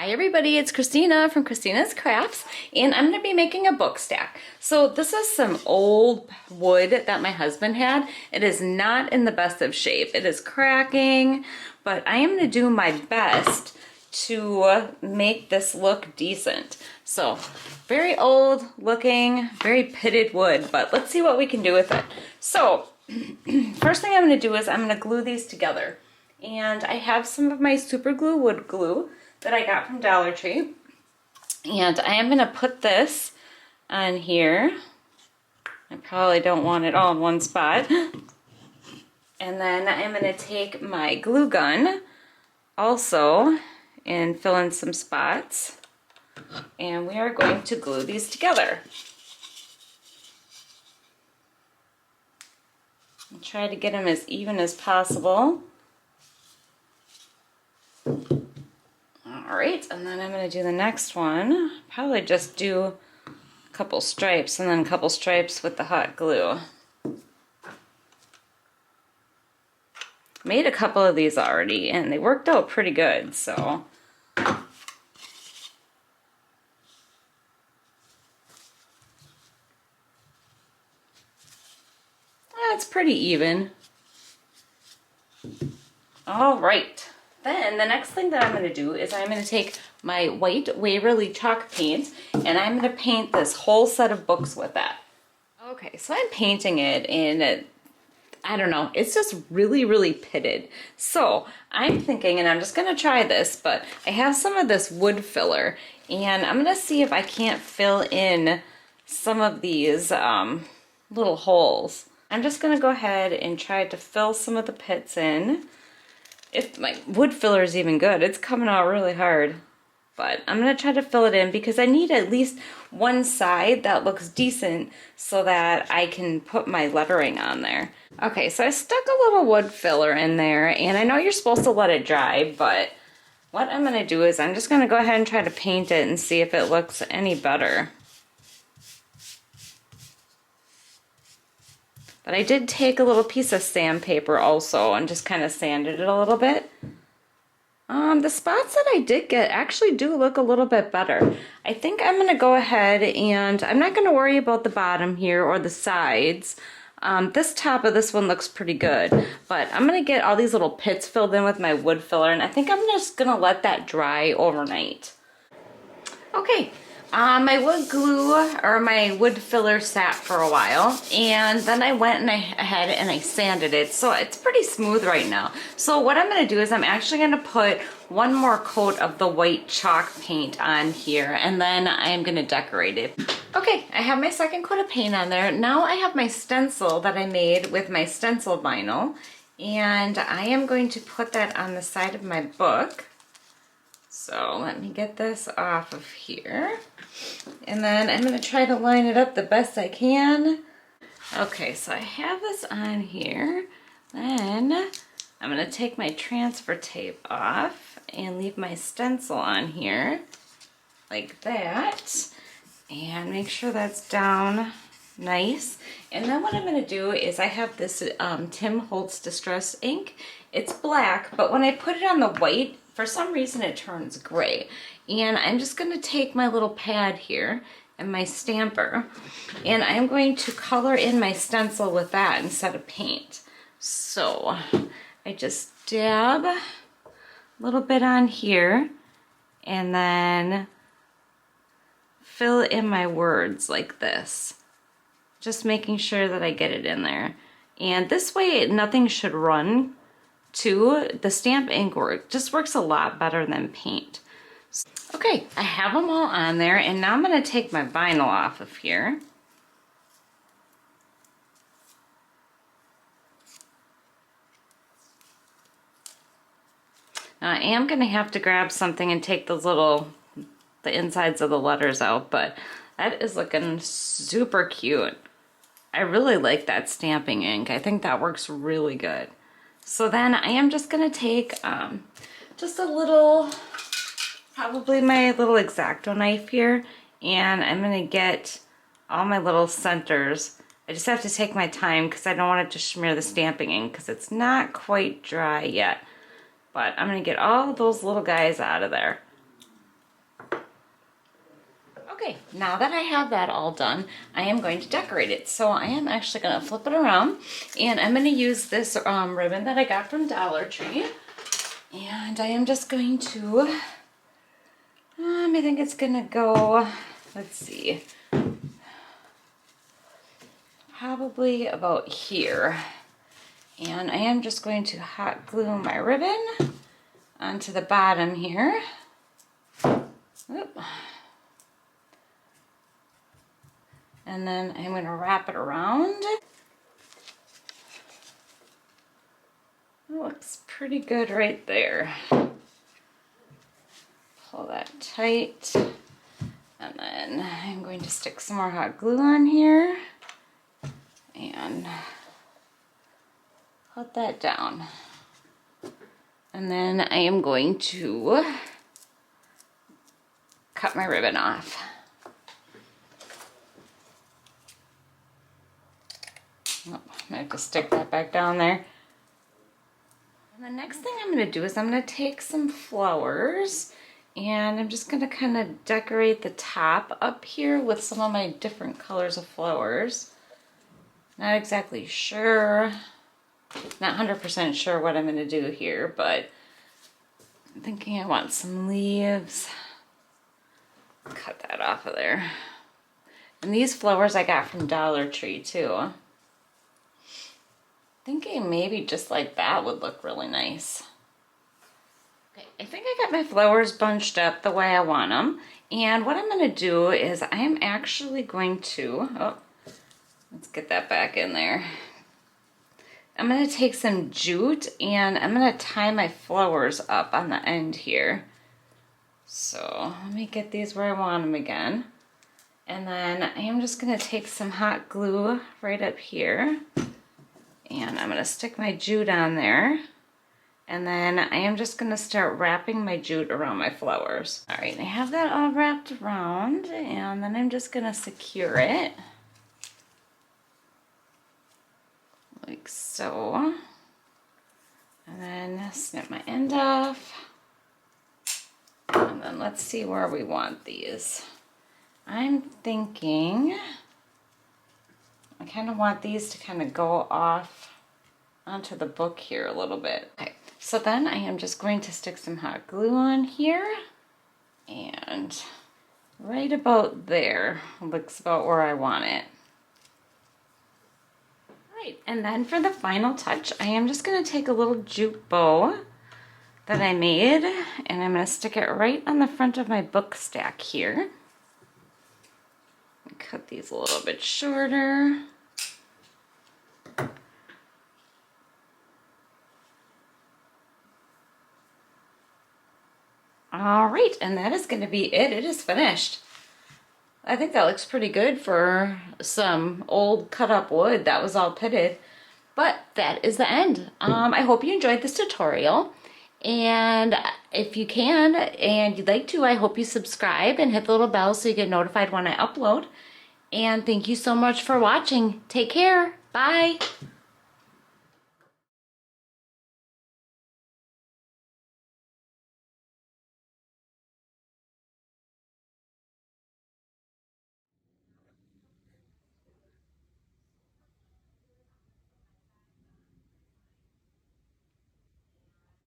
Hi everybody, it's Kristina from Kristina's Crafts, and I'm going to be making a book stack. So this is some old wood that my husband had. It is not in the best of shape. It is cracking, but I am going to do my best to make this look decent. So very old looking, very pitted wood, but let's see what we can do with it. So first thing I'm going to do is I'm going to glue these together. And I have some of my super glue wood glue that I got from Dollar Tree. And I am going to put this on here. I probably don't want it all in one spot. And then I'm going to take my glue gun also and fill in some spots. And we are going to glue these together. And try to get them as even as possible. Alright, and then I'm going to do the next one. Probably just do a couple stripes and then a couple stripes with the hot glue. Made a couple of these already and they worked out pretty good, so. That's pretty even. Alright. Then the next thing that I'm going to do is I'm going to take my white Waverly chalk paint and I'm going to paint this whole set of books with that. Okay, so I'm painting it and I don't know, it's just really pitted. So I'm thinking, and I'm just going to try this, but I have some of this wood filler and I'm going to see if I can't fill in some of these little holes. I'm just going to go ahead and try to fill some of the pits in. If my wood filler is even good, it's coming out really hard. But I'm going to try to fill it in because I need at least one side that looks decent so that I can put my lettering on there. Okay, so I stuck a little wood filler in there, and I know you're supposed to let it dry, but what I'm going to do is I'm just going to go ahead and try to paint it and see if it looks any better. But I did take a little piece of sandpaper also and just kind of sanded it a little bit. The spots that I did get actually do look a little bit better. I think I'm going to go ahead and I'm not going to worry about the bottom here or the sides. This top of this one looks pretty good, but I'm going to get all these little pits filled in with my wood filler, and I think I'm just going to let that dry overnight. Okay. My wood glue or my wood filler sat for a while, and then I went and ahead and I sanded it, so it's pretty smooth right now. So what I'm going to do is I'm actually going to put one more coat of the white chalk paint on here, and then I'm going to decorate it. Okay, I have my second coat of paint on there. Now I have my stencil that I made with my stencil vinyl, and I am going to put that on the side of my book. So let me get this off of here. And then I'm going to try to line it up the best I can. Okay, so I have this on here. Then I'm going to take my transfer tape off and leave my stencil on here like that. And make sure that's down nice. And then what I'm going to do is I have this Tim Holtz Distress ink. It's black, but when I put it on the white, for some reason it turns gray. And I'm just going to take my little pad here and my stamper, and I'm going to color in my stencil with that instead of paint. So I just dab a little bit on here and then fill in my words like this. Just making sure that I get it in there. And this way nothing should run too. The stamp ink just works a lot better than paint. Okay, I have them all on there, and now I'm going to take my vinyl off of here. Now I am going to have to grab something and take the insides of the letters out, but that is looking super cute. I really like that stamping ink. I think that works really good. So then I am just going to take just a little, probably my little X-Acto knife here, and I'm going to get all my little centers. I just have to take my time because I don't want it to smear the stamping ink because it's not quite dry yet. But I'm going to get all those little guys out of there. Okay, now that I have that all done, I am going to decorate it. So I am actually going to flip it around, and I'm going to use this ribbon that I got from Dollar Tree. And I am just going to, I think it's going to go, let's see, probably about here. And I am just going to hot glue my ribbon onto the bottom here. Oop. And then I'm going to wrap it around. It looks pretty good right there. Pull that tight. And then I'm going to stick some more hot glue on here. And put that down. And then I am going to cut my ribbon off. Oh, I have to stick that back down there. And the next thing I'm going to do is I'm going to take some flowers, and I'm just going to kind of decorate the top up here with some of my different colors of flowers. Not exactly sure, not 100% sure what I'm going to do here, but I'm thinking I want some leaves. Cut that off of there. And these flowers I got from Dollar Tree too. Thinking maybe just like that would look really nice. Okay, I think I got my flowers bunched up the way I want them. And what I'm going to do is I am actually going to, oh, let's get that back in there. I'm going to take some jute and I'm going to tie my flowers up on the end here. So let me get these where I want them again. And then I am just going to take some hot glue right up here. And I'm going to stick my jute on there. And then I am just going to start wrapping my jute around my flowers. All right, I have that all wrapped around, and then I'm just going to secure it. Like so. And then snip my end off. And then let's see where we want these. I'm thinking I kind of want these to kind of go off onto the book here a little bit. Okay, so then I am just going to stick some hot glue on here, and right about there looks about where I want it. Right, and then for the final touch, I am just going to take a little jute bow that I made, and I'm going to stick it right on the front of my book stack here. Cut these a little bit shorter. All right, and that is going to be it. It is finished. I think that looks pretty good for some old cut up wood that was all pitted. But that is the end. I hope you enjoyed this tutorial. And if you can and you'd like to, I hope you subscribe and hit the little bell so you get notified when I upload. And thank you so much for watching. Take care. Bye.